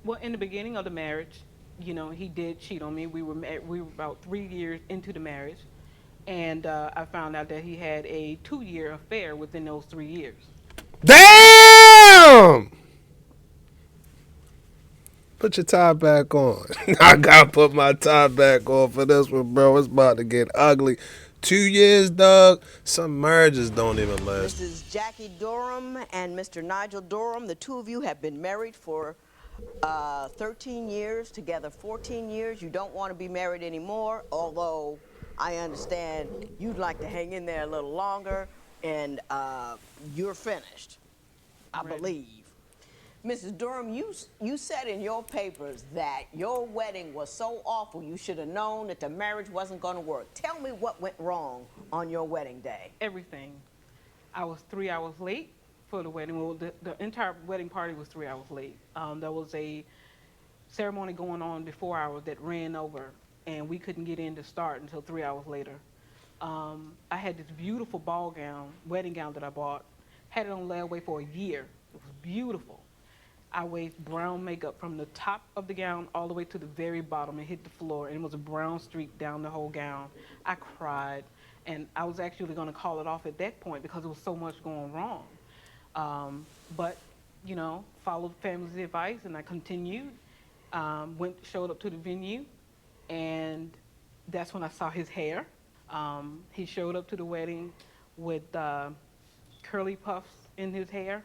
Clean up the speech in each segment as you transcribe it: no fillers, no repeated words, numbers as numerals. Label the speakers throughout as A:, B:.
A: Well, in the beginning of the marriage, you know, he did cheat on me. We were about 3 years into the marriage, and I found out that he had a 2-year affair within those 3 years.
B: Damn! Put your tie back on. I gotta put my tie back on for this one, bro. It's about to get ugly. 2 years, dog. Some marriages don't even last.
C: Mrs. Jackie Durham and Mr. Nigel Durham, the two of you have been married for 13 years, together 14 years. You don't want to be married anymore, although I understand you'd like to hang in there a little longer, and you're finished, I
A: Ready?
C: believe. Mrs. Durham, you said in your papers that your wedding was so awful you should have known that the marriage wasn't going to work. Tell me what went wrong on your wedding day.
A: Everything. I was 3 hours late for the wedding. Well, the entire wedding party was 3 hours late. There was a ceremony going on before hours that ran over, and we couldn't get in to start until 3 hours later. I had this beautiful ball gown, wedding gown that I bought. Had it on layaway for a year. It was beautiful. I waved brown makeup from the top of the gown all the way to the very bottom and hit the floor, and it was a brown streak down the whole gown. I cried, and I was actually going to call it off at that point because there was so much going wrong. But, you know, followed family's advice, and I continued. Showed up to the venue, and that's when I saw his hair. He showed up to the wedding with curly puffs in his hair,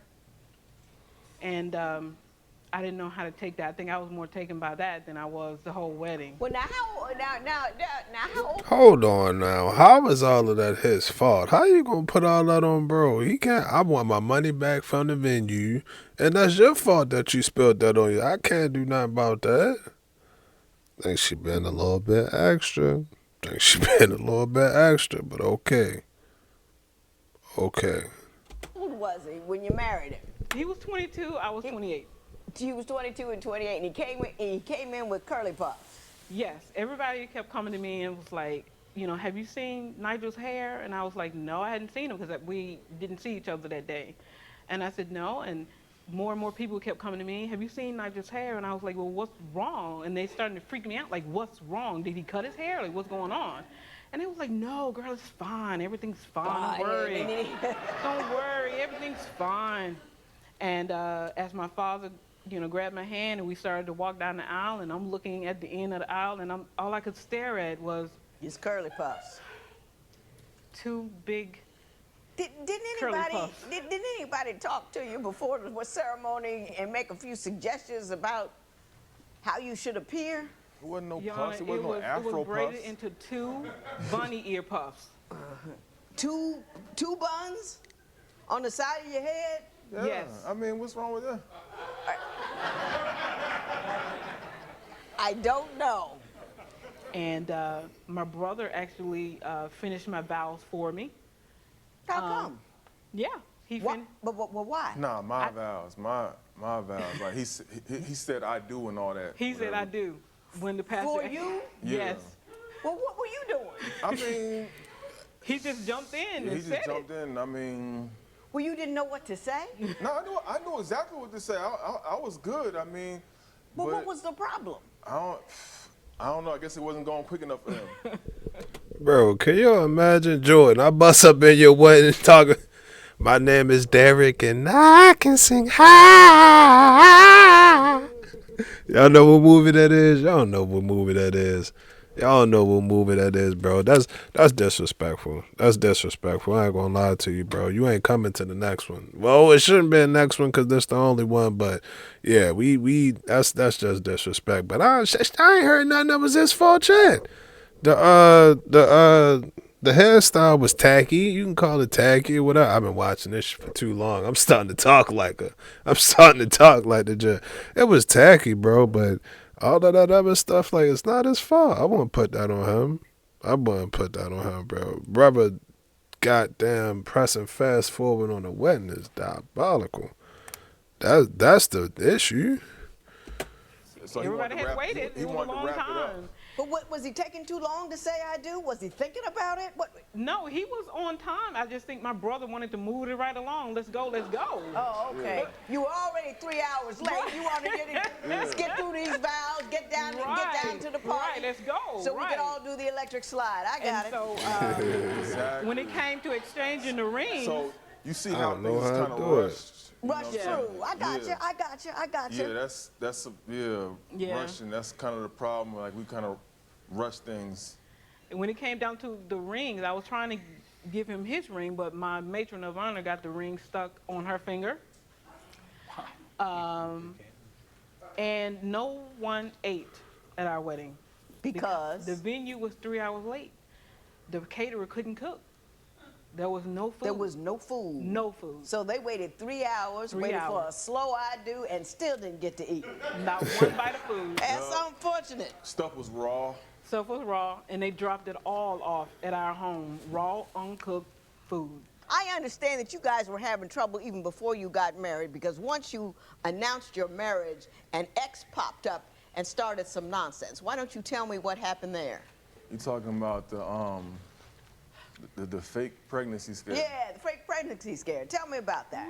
A: and I didn't know how to take that. I think I was more taken by that than I was the whole wedding.
C: Well, now how old?
B: Hold on now. How is all of that his fault? How you gonna put all that on bro? He can't. I want my money back from the venue, and that's your fault that you spilled that on you. I can't do nothing about that. Think she been a little bit extra. Think she been a little bit extra, but okay. Okay.
C: How old was he when you married him?
A: He was 22, I was 28.
C: He was 22 and 28, and he came in with curly puffs.
A: Yes, everybody kept coming to me and was like, you know, have you seen Nigel's hair? And I was like, no, I hadn't seen him because we didn't see each other that day. And I said, no. And more people kept coming to me, have you seen Nigel's hair? And I was like, well, what's wrong? And they started to freak me out, like, what's wrong? Did he cut his hair? Like, what's going on? And they was like, no, girl, it's fine. Everything's fine. Don't worry. Don't worry. Everything's fine. And as my father, you know, grabbed my hand and we started to walk down the aisle, and I'm looking at the end of the aisle, and all I could stare at was
C: His curly puffs.
A: two big
C: Didn't
A: curly
C: anybody
A: puffs.
C: didn't anybody talk to you before the ceremony and make a few suggestions about how you should appear?
D: It wasn't no
A: Your
D: puffs.
A: Honor,
D: It wasn't no
A: it
D: afro
A: was braided
D: puffs.
A: into two bunny ear puffs.
C: Two buns on the side of your head?
D: Yeah.
A: Yes.
D: I mean, what's wrong with that?
C: I don't know.
A: And my brother actually finished my vows for me.
C: How come?
A: Yeah, he
C: What?
A: finished.
C: But why?
D: Nah, my vows. My vows. Like he said I do and all that.
A: He said I do. When the pastor
C: For you?
A: Yes.
C: Well, what were you doing?
D: I mean,
A: He just jumped in
D: he
A: and
D: just
A: said
D: jumped
A: it.
D: in. I mean,
C: Well, you didn't know what to say?
D: no, I knew exactly what to say. I was good. I mean,
C: Well,
D: but
C: what was the problem?
D: I don't know. I guess it wasn't going quick enough for him.
B: Bro, can you imagine Jordan? I bust up in your wedding talking. My name is Derek and I can sing high. Y'all know what movie that is? Y'all know what movie that is. Y'all know what movie that is, bro. That's disrespectful. That's disrespectful. I ain't gonna lie to you, bro. You ain't coming to the next one. Well, it shouldn't be the next one because this the only one. But yeah, we that's just disrespect. But I ain't heard nothing that was his fault yet. The hairstyle was tacky. You can call it tacky or whatever. I've been watching this shit for too long. I'm starting to talk like the jet. It was tacky, bro, but all of that other stuff, like, it's not his fault. I wouldn't put that on him. Bro. Brother, goddamn, pressing fast forward on the wedding is diabolical. That's the issue.
D: So
A: Everybody had waited.
D: He
A: It was a
D: wanted to
A: long
D: wrap it up.
A: time.
C: But what, was he taking too long to say I do? Was he thinking about it? What?
A: No, he was on time. I just think my brother wanted to move it right along. Let's go, let's go.
C: Oh, okay. You were already 3 hours late. You want to let's get the vows, get down to the party.
A: Right, let's go.
C: So we
A: right.
C: can all do the electric slide. I got
A: And
C: it.
A: so
D: Exactly.
A: when it came to exchanging the rings,
D: So you see
B: I
D: how
B: don't know
D: things
B: how to
D: kind of
B: do it.
D: rushed. You know
C: Rush
D: what I'm saying?
C: through. I got you.
D: Yeah.
C: I got you.
D: Yeah,
A: Yeah.
D: rushing. That's kind of the problem. Like we kind of rush things.
A: when it came down to the rings, I was trying to give him his ring, but my matron of honor got the ring stuck on her finger. And no one ate at our wedding.
C: Because
A: The venue was 3 hours late. The caterer couldn't cook. There was no food.
C: there was no food.
A: no food.
C: So they waited 3 hours,
A: 3
C: waited for a
A: hours.
C: slow I do, and still didn't get to eat.
A: Not one bite of food.
C: That's unfortunate.
D: Stuff was raw.
A: Stuff was raw, and they dropped it all off at our home. Raw, uncooked food.
C: I understand that you guys were having trouble even before you got married, because once you announced your marriage, an ex popped up and started some nonsense. Why don't you tell me what happened there?
D: You talking about the fake pregnancy scare?
C: Yeah, the fake pregnancy scare. Tell me about that.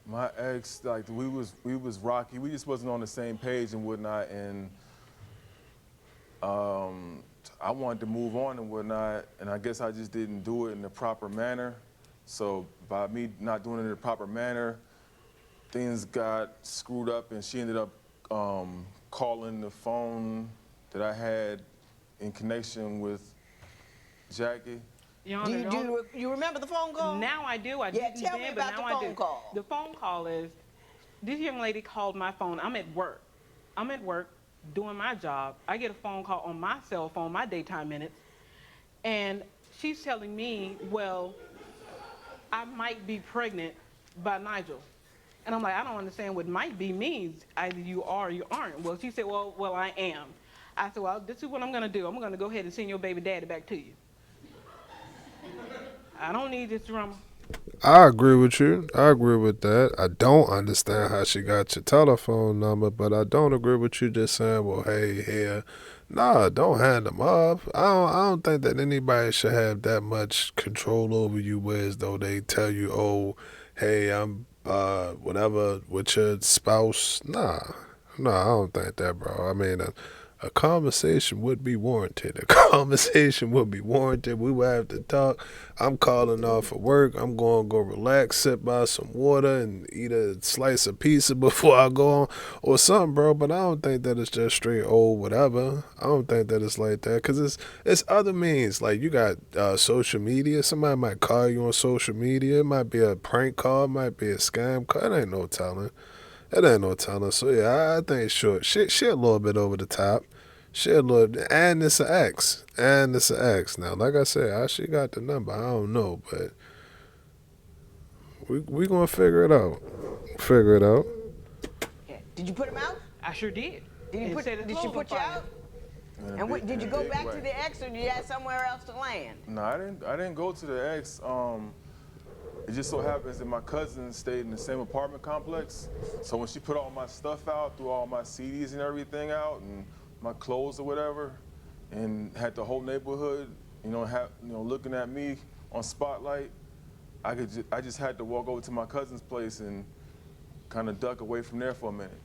D: My ex, like we was rocky. We just wasn't on the same page and whatnot, and I wanted to move on and whatnot, and I guess I just didn't do it in the proper manner. So by me not doing it in the proper manner, things got screwed up, and she ended up calling the phone that I had in connection with Jackie.
A: Your
C: Do
A: Honor,
C: you,
A: the only-
C: you remember the phone call?
A: Now I do. I
C: Yeah,
A: didn't
C: tell me
A: then, but
C: about the
A: now I
C: phone
A: do.
C: call.
A: The phone call is, this young lady called my phone. I'm at work. Doing my job. I get a phone call on my cell phone, my daytime minutes, and she's telling me, well, I might be pregnant by Nigel. And I'm like, I don't understand what might be means. Either you are or you aren't. Well, she said, well, I am. I said, well, this is what I'm going to do. I'm going to go ahead and send your baby daddy back to you. I don't need this drama.
B: I agree with you. I agree with that. I don't understand how she got your telephone number, but I don't agree with you just saying, well, hey, here. Nah, don't hand them up. I don't think that anybody should have that much control over you, whereas though they tell you, oh, hey, I'm whatever with your spouse. Nah, I don't think that, bro. I mean, a conversation would be warranted. A conversation would be warranted. We would have to talk. I'm calling off of work. I'm going to go relax, sit by some water, and eat a slice of pizza before I go on or something, bro. But I don't think that it's just straight old whatever. I don't think that it's like that, because it's other means. Like, you got social media. Somebody might call you on social media. It might be a prank call. It might be a scam call. It ain't no telling. It ain't no telling. So, yeah, I think sure. She a little bit over the top. She a little, and it's an ex. Now, like I said, how she got the number, I don't know, but we gonna figure it out.
C: Yeah. Did you put him out?
A: I sure did.
C: Did,
A: And set his
C: did she
A: clothes on
C: put you
A: fire.
C: out?
D: In a
C: And
D: big-
C: did
D: in
C: you
D: a
C: go
D: big
C: back
D: way.
C: to the ex, or did you have somewhere else to land?
D: No, I didn't go to the ex. It just so happens that my cousin stayed in the same apartment complex. So when she put all my stuff out, threw all my CDs and everything out, and my clothes or whatever, and had the whole neighborhood, looking at me on Spotlight, I just had to walk over to my cousin's place and kind of duck away from there for a minute.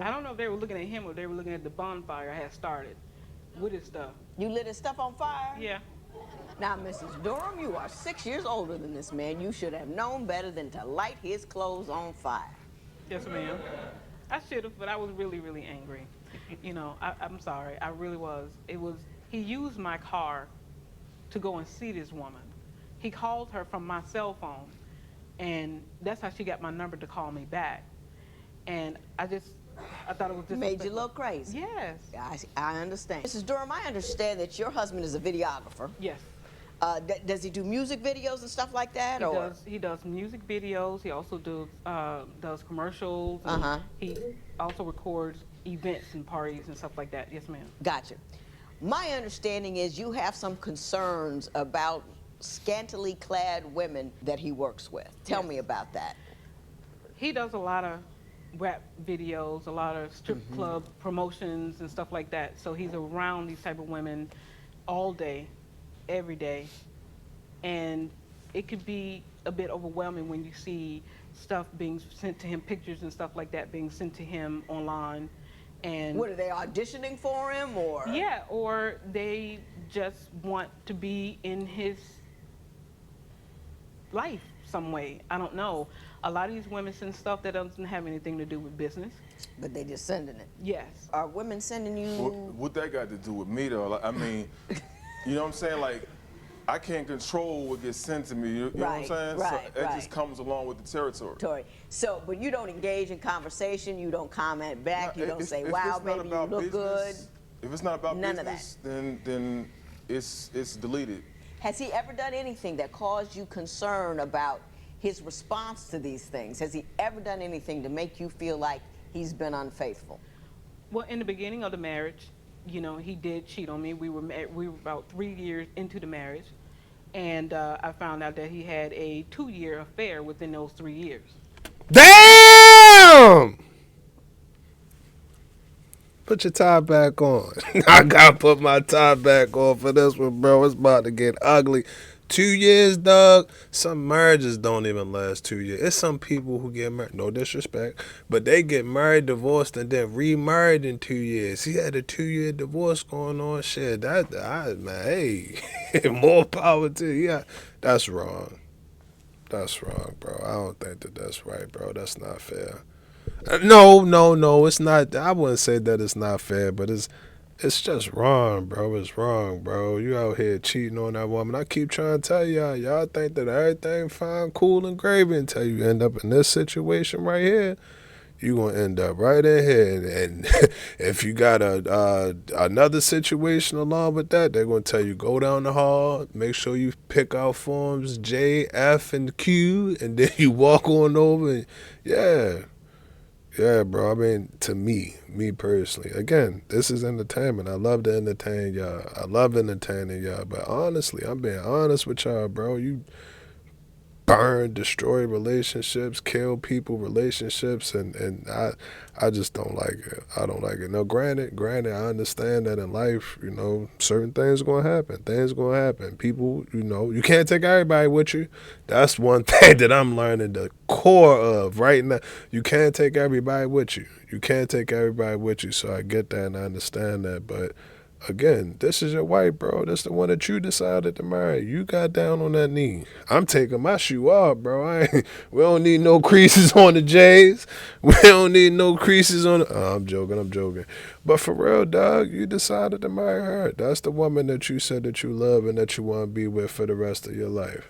A: I don't know if they were looking at him or they were looking at the bonfire I had started with his stuff.
C: You lit his stuff on fire?
A: Yeah.
C: Now, Mrs. Durham, you are 6 years older than this man. You should have known better than to light his clothes on fire.
A: Yes, ma'am. I should have, but I was really, really angry. I'm sorry. I really was. He used my car to go and see this woman. He called her from my cell phone, and that's how she got my number to call me back. And I thought it was just
C: Made you look crazy.
A: Yes.
C: I understand. Mrs. Durham, I understand that your husband is a videographer.
A: Yes.
C: Does he do music videos and stuff like that?
A: He does music videos. He also does commercials. And he also records events and parties and stuff like that. Yes, ma'am.
C: Gotcha. My understanding is you have some concerns about scantily clad women that he works with. Tell me about that.
A: He does a lot of rap videos, a lot of strip club promotions and stuff like that. So he's around these type of women all day, every day. And it could be a bit overwhelming when you see stuff being sent to him, pictures and stuff like that being sent to him online. And
C: What, are they auditioning for him, or?
A: yeah, or they just want to be in his life some way. I don't know. A lot of these women send stuff that doesn't have anything to do with business.
C: But they just sending it.
A: Yes.
C: Are women sending you?
D: What that got to do with me though? Like, I mean, you know what I'm saying? Like, I can't control what gets sent to me. You know what I'm saying?
C: Right,
D: so it
C: right.
D: just comes along with the territory.
C: Tori. So, but you don't engage in conversation. You don't comment back. You don't say,
D: If
C: "Wow,
D: it's not
C: baby, you
D: about
C: look good."
D: business, if it's not about
C: None of
D: business, then it's deleted.
C: Has he ever done anything that caused you concern about his response to these things? Has he ever done anything to make you feel like he's been unfaithful?
A: Well, in the beginning of the marriage, you know, he did cheat on me. We were about 3 years into the marriage, and I found out that he had a 2-year affair within those 3 years.
B: Damn! Put your tie back on. I gotta put my tie back on for this one, bro. It's about to get ugly. 2 years, dog. Some marriages don't even last 2 years. It's some people who get married, no disrespect, but they get married, divorced, and then remarried in 2 years. He had a 2-year divorce going on. Shit, man, hey, more power to you. Yeah, that's wrong. That's wrong, bro. I don't think that's right, bro. That's not fair. No, it's not. I wouldn't say that it's not fair, but it's just wrong, bro. It's wrong, bro. You out here cheating on that woman. I keep trying to tell y'all think that everything fine, cool, and gravy until you end up in this situation right here. You gonna end up right in here, and if you got another situation along with that, they're gonna tell you go down the hall, make sure you pick out forms J, F, and Q, and then you walk on over. And, yeah, bro. I mean, to me personally, again, this is entertainment. I love to entertain y'all. I love entertaining y'all. But honestly, I'm being honest with y'all, bro. You burn, destroy relationships, kill people, relationships, and I just don't like it. I don't like it. Now, granted, I understand that in life, you know, certain things gonna happen. Things gonna happen. People, you know, you can't take everybody with you. That's one thing that I'm learning the core of right now. You can't take everybody with you. You can't take everybody with you. So I get that and I understand that, but again, this is your wife, bro. This the one that you decided to marry. You got down on that knee. I'm taking my shoe off, bro. We don't need no creases on the J's. We don't need no creases on the... Oh, I'm joking. But for real, dog, you decided to marry her. That's the woman that you said that you love and that you want to be with for the rest of your life.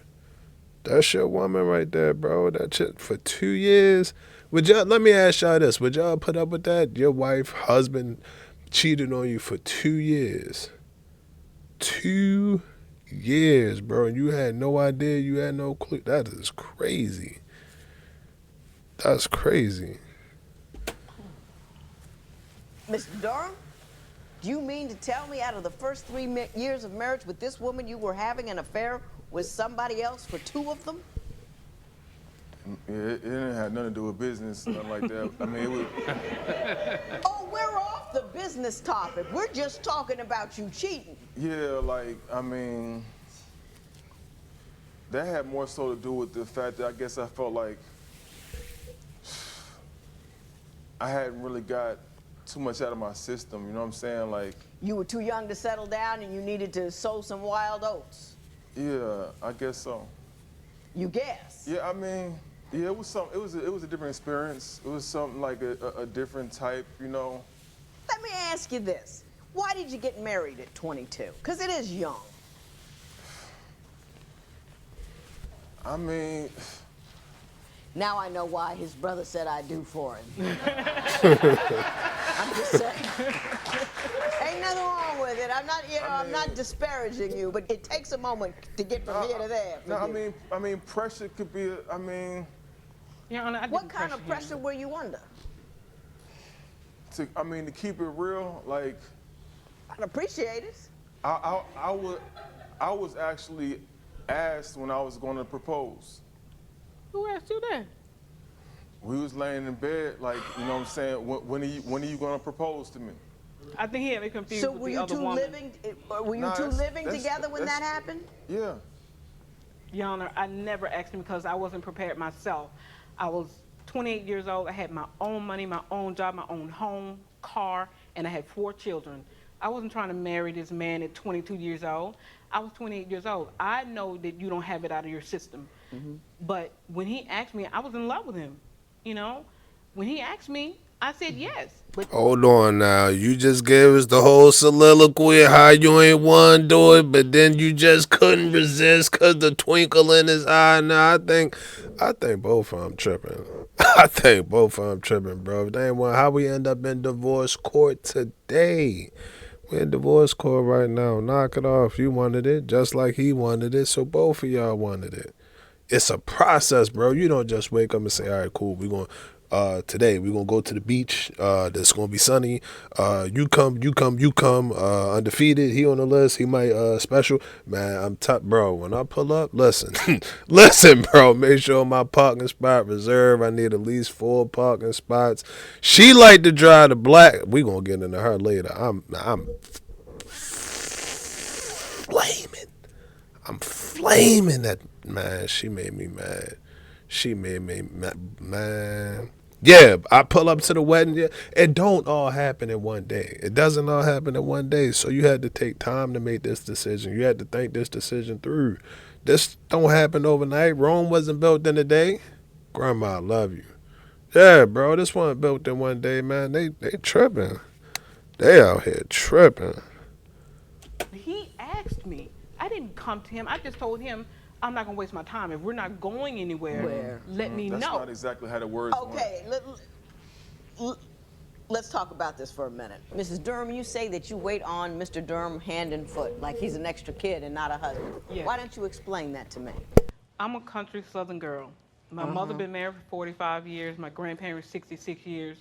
B: That's your woman right there, bro. That shit for 2 years. Let me ask y'all this. Would y'all put up with that? Your wife, husband cheated on you for 2 years. 2 years, bro. And you had no idea, you had no clue. That is crazy. That's crazy.
C: Mr. Durham, do you mean to tell me out of the first 3 years of marriage with this woman, you were having an affair with somebody else for 2 of them?
D: Yeah, it didn't have nothing to do with business, nothing like that. I mean, it was...
C: Oh, we're off the business topic. We're just talking about you cheating.
D: Yeah, like, I mean, that had more so to do with the fact that I guess I felt like I hadn't really got too much out of my system, you know what I'm saying? Like,
C: You were too young to settle down and you needed to sow some wild oats.
D: yeah, I guess so.
C: You guess.
D: Yeah, I mean, yeah, it was a different experience. It was something like a different type, you know.
C: Let me ask you this. Why did you get married at 22? Because it is young.
D: I mean...
C: Now I know why his brother said I do for him. I'm just saying. Ain't nothing wrong with it. I'm not, I'm not disparaging you, but it takes a moment to get from here to there.
D: No, I mean, pressure could be,
A: Your Honor, I didn't
C: What kind of
A: him.
C: pressure were you under?
D: to keep it real, like,
C: I'd appreciate it.
D: I was actually asked when I was going to propose.
A: Who asked you that?
D: We was laying in bed, like, you know what I'm saying, when are you going to propose to me?
A: I think he had me confused
C: So
A: with
C: were
A: the
C: you
A: other
C: two
A: woman.
C: living together when that happened?
D: Yeah.
A: Your Honor, I never asked him because I wasn't prepared myself. I was 28 years old. I had my own money, my own job, my own home, car, and I had 4 children. I wasn't trying to marry this man at 22 years old. I was 28 years old. I know that you don't have it out of your system. But when he asked me, I was in love with him. You know, when he asked me, I said yes. But
B: Hold on now. You just gave us the whole soliloquy of how you ain't want to do it, but then you just couldn't resist because the twinkle in his eye. Now, I think both of them tripping. I think both of them tripping, bro. They ain't want how we end up in divorce court today. We're in divorce court right now. Knock it off. You wanted it just like he wanted it, so both of y'all wanted it. It's a process, bro. You don't just wake up and say, all right, cool, we're going today we're gonna go to the beach. That's gonna be sunny. You come. Undefeated. He on the list. He might special. Man, I'm top, bro. When I pull up, listen, listen, bro. Make sure my parking spot reserved. I need at least 4 parking spots. She like to drive the black. We gonna get into her later. I'm flaming. I'm flaming that, man. She made me mad. She made me mad, man. Yeah, I pull up to the wedding. Yeah, it don't all happen in one day. It doesn't all happen in one day. So you had to take time to make this decision. You had to think this decision through. This don't happen overnight. Rome wasn't built in a day. Grandma, I love you. Yeah, bro, this wasn't built in one day, man. They tripping. They out here tripping.
A: he asked me. I didn't come to him. I just told him I'm not gonna waste my time. If we're not going anywhere,
C: Where?
A: let me
D: That's
A: know.
D: not exactly how the words went.
C: Okay, let's talk about this for a minute. Mrs. Durham, you say that you wait on Mr. Durham hand and foot, like he's an extra kid and not a husband.
A: Yes.
C: Why don't you explain that to me?
A: I'm a country Southern girl. My mother been married for 45 years. My grandparents 66 years,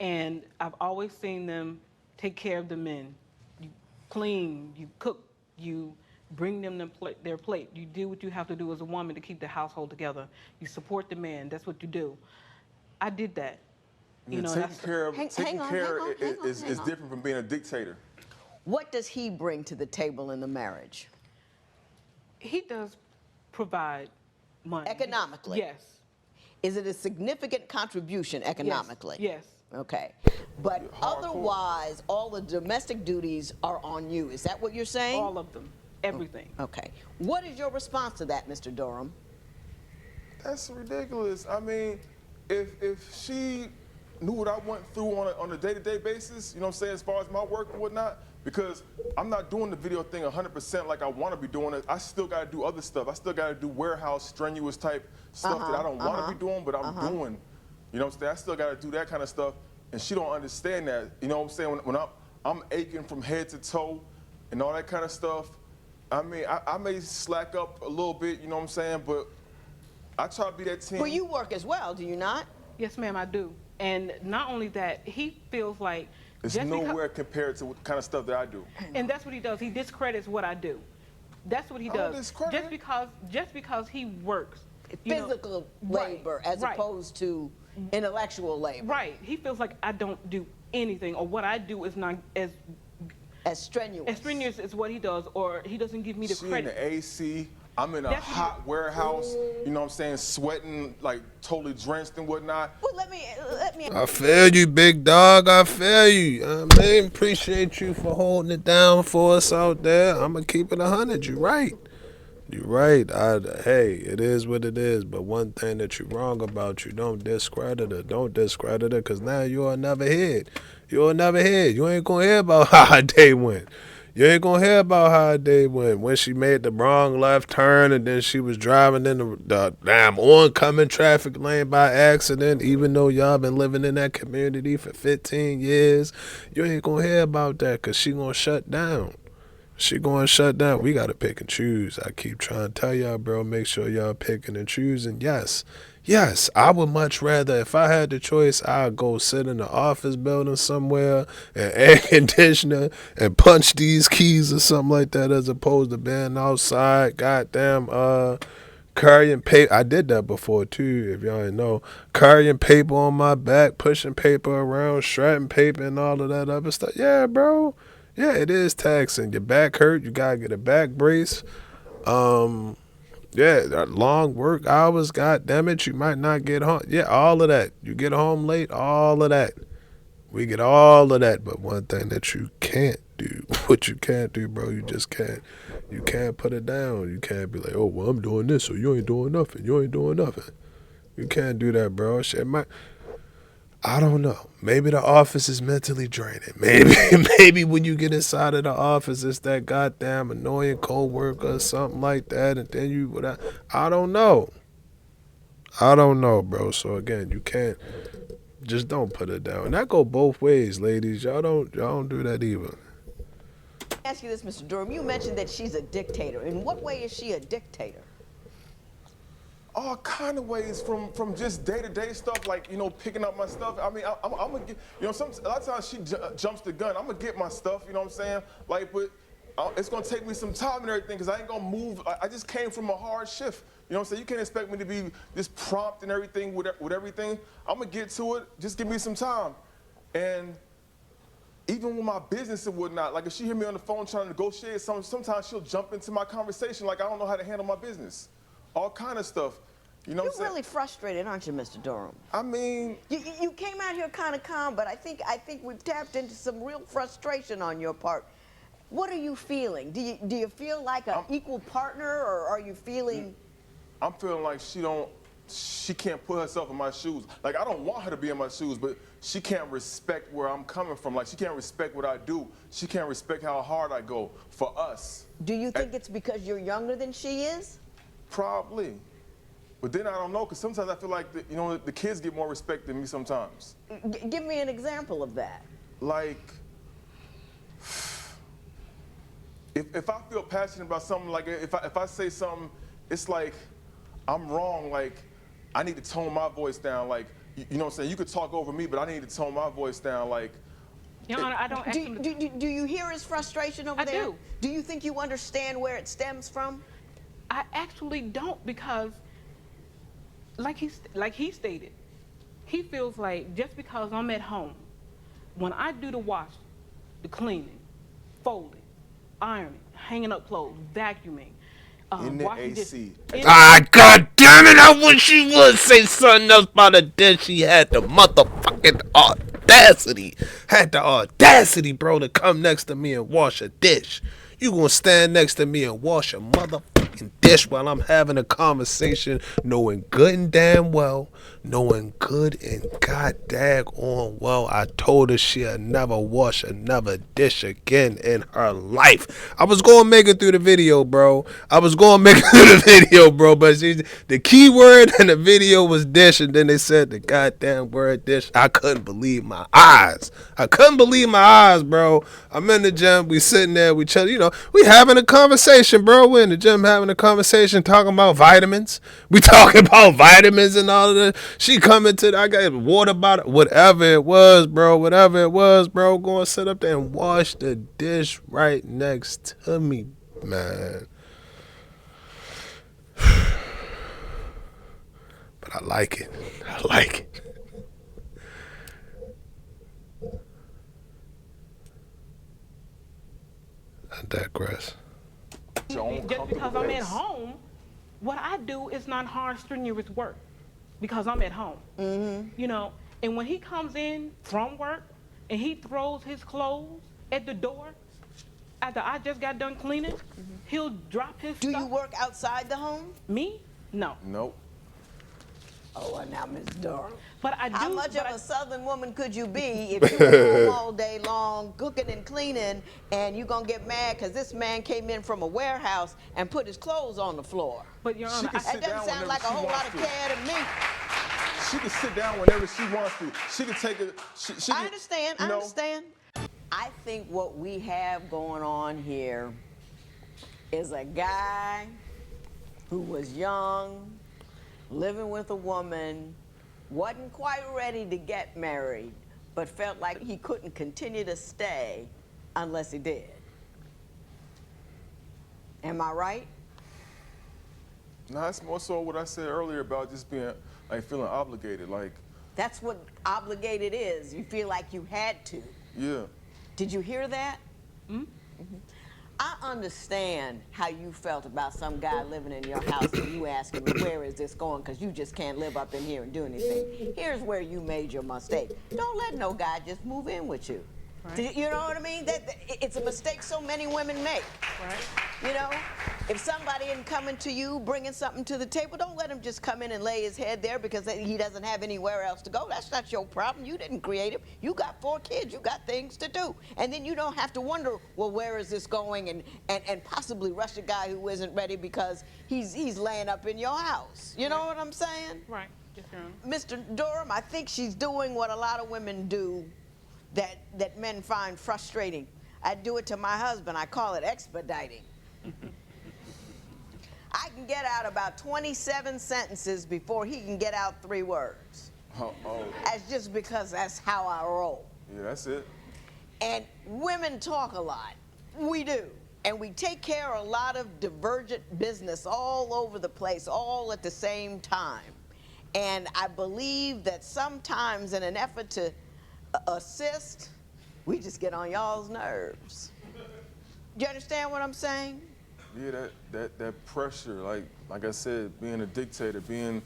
A: and I've always seen them take care of the men. You clean, you cook, you bring them their plate. You do what you have to do as a woman to keep the household together. You support the man. That's what you do. I did that.
D: Yeah,
A: know,
D: taking
A: that's
D: care of
C: Hang
D: taking
C: on,
D: care
C: hang on, hang on,
D: is
C: hang on.
D: different from being a dictator.
C: What does he bring to the table in the marriage?
A: he does provide money.
C: Economically?
A: Yes.
C: Is it a significant contribution economically?
A: Yes.
C: Okay. But otherwise, all the domestic duties are on you. Is that what you're saying?
A: All of them. Everything.
C: Okay. What is your response to that, Mr. Durham?
D: That's ridiculous. I mean, if she knew what I went through on a day-to-day basis, you know what I'm saying, as far as my work and whatnot, because I'm not doing the video thing 100% like I want to be doing it. I still got to do other stuff. I still got to do warehouse, strenuous type stuff that I don't want to be doing, but I'm doing. You know what I'm saying? I still got to do that kind of stuff, and she don't understand that. You know what I'm saying? When I'm aching from head to toe and all that kind of stuff, I mean, I may slack up a little bit, you know what I'm saying, but I try to be that team.
C: Well, you work as well, do you not?
A: Yes, ma'am, I do. And not only that, he feels like
D: It's nowhere compared to the kind of stuff that I do.
A: and that's what he does. He discredits what I do. That's what he
D: I don't
A: does.
D: discredit it.
A: Just because he works. you know,
C: Physical
A: right,
C: labor as
A: right.
C: opposed to intellectual labor.
A: Right. He feels like I don't do anything, or what I do is not
C: As strenuous.
A: as strenuous as what he does, or he doesn't give me the
D: She in
A: credit.
D: the AC. I'm in a
A: That's what
D: hot warehouse. You know what I'm saying? Sweating, like totally drenched and whatnot.
C: Well, let me.
B: I feel you, big dog. I feel you. I mean, appreciate you for holding it down for us out there. I'm going to keep it 100. You right. You right. Hey, it is what it is. But one thing that you're wrong about, you don't discredit her. Don't discredit her, because now you'll never hear it. You'll never hear it. You ain't going to hear about how her day went. You ain't gonna hear about how her day went when she made the wrong left turn and then she was driving in the damn oncoming traffic lane by accident, even though y'all been living in that community for 15 years. You ain't gonna hear about that, because she gonna shut down. She going to shut down. We got to pick and choose. I keep trying to tell y'all, bro, make sure y'all picking and choosing. Yes, I would much rather, if I had the choice, I'd go sit in the office building somewhere and air conditioner and punch these keys or something like that, as opposed to being outside, goddamn, carrying paper. I did that before too, if y'all didn't know. Carrying paper on my back, pushing paper around, shredding paper and all of that other stuff. Yeah, bro. Yeah, it is taxing. Your back hurt, you gotta get a back brace. Yeah, long work hours, god damn it, you might not get home. Yeah, all of that. You get home late, all of that. We get all of that, but one thing that you can't do, what you can't do, bro, you just can't. You can't put it down. You can't be like, oh, well, I'm doing this, so you ain't doing nothing. You ain't doing nothing. You can't do that, bro. Shit, I don't know. Maybe the office is mentally draining. Maybe when you get inside of the office, it's that goddamn annoying coworker or something like that, and then you whatever. I don't know. I don't know, bro. So again, you can't just don't put it down. And that go both ways, ladies. Y'all don't do that either.
C: Ask you this, Mr. Durham. You mentioned that she's a dictator. In what way is she a dictator?
D: All kind of ways, from just day-to-day stuff, like, you know, picking up my stuff. I mean, I'm gonna get, you know, a lot of times she jumps the gun. I'm gonna get my stuff, you know what I'm saying? Like, but it's gonna take me some time and everything, because I ain't gonna move. I just came from a hard shift. You know what I'm saying? You can't expect me to be this prompt and everything with everything. I'm gonna get to it. Just give me some time. And even with my business and whatnot, like if she hear me on the phone trying to negotiate something, sometimes she'll jump into my conversation like I don't know how to handle my business. All kind of stuff. You know what I'm saying?
C: You're really frustrated, aren't you, Mr. Durham?
D: I mean,
C: You came out here kind of calm, but I think we've tapped into some real frustration on your part. What are you feeling? Do you feel like an equal partner, or are you feeling?
D: I'm feeling like she can't put herself in my shoes. Like, I don't want her to be in my shoes, but she can't respect where I'm coming from. Like, she can't respect what I do. She can't respect how hard I go for us.
C: Do you think it's because you're younger than she is?
D: Probably. But then I don't know, because sometimes I feel like, the kids get more respect than me sometimes.
C: Give me an example of that.
D: Like, if I feel passionate about something, like if I say something, it's like I'm wrong, like I need to tone my voice down, like, you know what I'm saying? You could talk over me, but I need to tone my voice down, like.
A: Your Honor, I don't actually.
C: Do you hear his frustration over there?
A: I do.
C: Do you think you understand where it stems from?
A: I actually don't, because like he stated, he feels like just because I'm at home, when I do the washing, the cleaning, folding, ironing, hanging up clothes, vacuuming,
D: In the
A: washing
D: AC.
B: God damn it, I wish she would say something else about the dish. She had the motherfucking audacity. Had the audacity, bro, to come next to me and wash a dish. You gonna stand next to me and wash a motherfucking dish while I'm having a conversation, knowing good and damn well, knowing good and god daggone well, I told her she'll never wash another dish again in her life. I was gonna make it through the video, bro. But the key word in the video was dish, and then they said the goddamn word dish. I couldn't believe my eyes. Bro. I'm in the gym, we sitting there, we chill, we having a conversation, bro. We're in the gym having a conversation, talking about vitamins. We talking about vitamins and all of that. She coming to, I got water bottle, whatever it was, bro. Go and sit up there and wash the dish right next to me, man. But I like it. I digress.
A: just because I'm at home, what I do is not hard, strenuous work, because I'm at home. And when he comes in from work and he throws his clothes at the door after I just got done cleaning, he'll drop his
C: Do
A: stuff.
C: you work outside the home?
A: Me? No.
D: Nope.
C: Oh, well, now, Ms. Durham.
A: But I do.
C: How much of a Southern woman could you be if you were home all day long cooking and cleaning, and you're going to get mad because this man came in from a warehouse and put his clothes on the floor?
A: But Your Honor,
C: That doesn't sound like a whole lot of care to me.
D: She can sit down whenever she wants to. She can take it.
C: I understand. I think what we have going on here is a guy who was young, living with a woman, wasn't quite ready to get married, but felt like he couldn't continue to stay unless he did. Am I right?
D: No, that's more so what I said earlier about just being, like, feeling obligated. Like,
C: That's what obligated is. You feel like you had to.
D: yeah.
C: Did you hear that? I understand how you felt about some guy living in your house and you asking me, where is this going? Because you just can't live up in here and do anything. Here's where you made your mistake. Don't let no guy just move in with you.
A: Right.
C: You know what I mean? It's a mistake so many women make.
A: Right.
C: You know, if somebody isn't coming to you, bringing something to the table, don't let him just come in and lay his head there because he doesn't have anywhere else to go. That's not your problem. You didn't create him. You got 4 kids. You got things to do. And then you don't have to wonder, well, where is this going? And possibly rush a guy who isn't ready because he's laying up in your house. You know what I'm saying?
A: Right. Yes, Your Honor.
C: Mr. Durham, I think she's doing what a lot of women do that men find frustrating. I do it to my husband. I call it expediting. I can get out about 27 sentences before he can get out 3 words.
D: Oh.
C: That's just because that's how I roll.
D: Yeah, that's it.
C: And women talk a lot. We do. And we take care of a lot of divergent business all over the place, all at the same time. And I believe that sometimes in an effort to assist, we just get on y'all's nerves. Do you understand what I'm saying?
D: Yeah, that pressure, like I said, being a dictator, being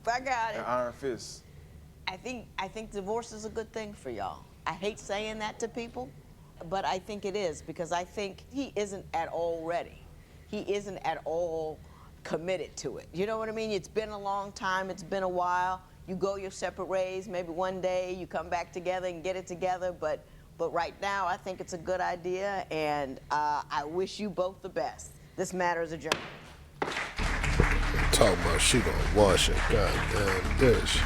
C: I got it.
D: an iron fist.
C: I think divorce is a good thing for y'all. I hate saying that to people, but I think it is because I think he isn't at all ready. He isn't at all committed to it. You know what I mean? It's been a long time. It's been a while. You go your separate ways. Maybe one day you come back together and get it together. But right now, I think it's a good idea, and I wish you both the best. This matter is adjourned.
B: Talking about she gonna wash it. Goddamn dish.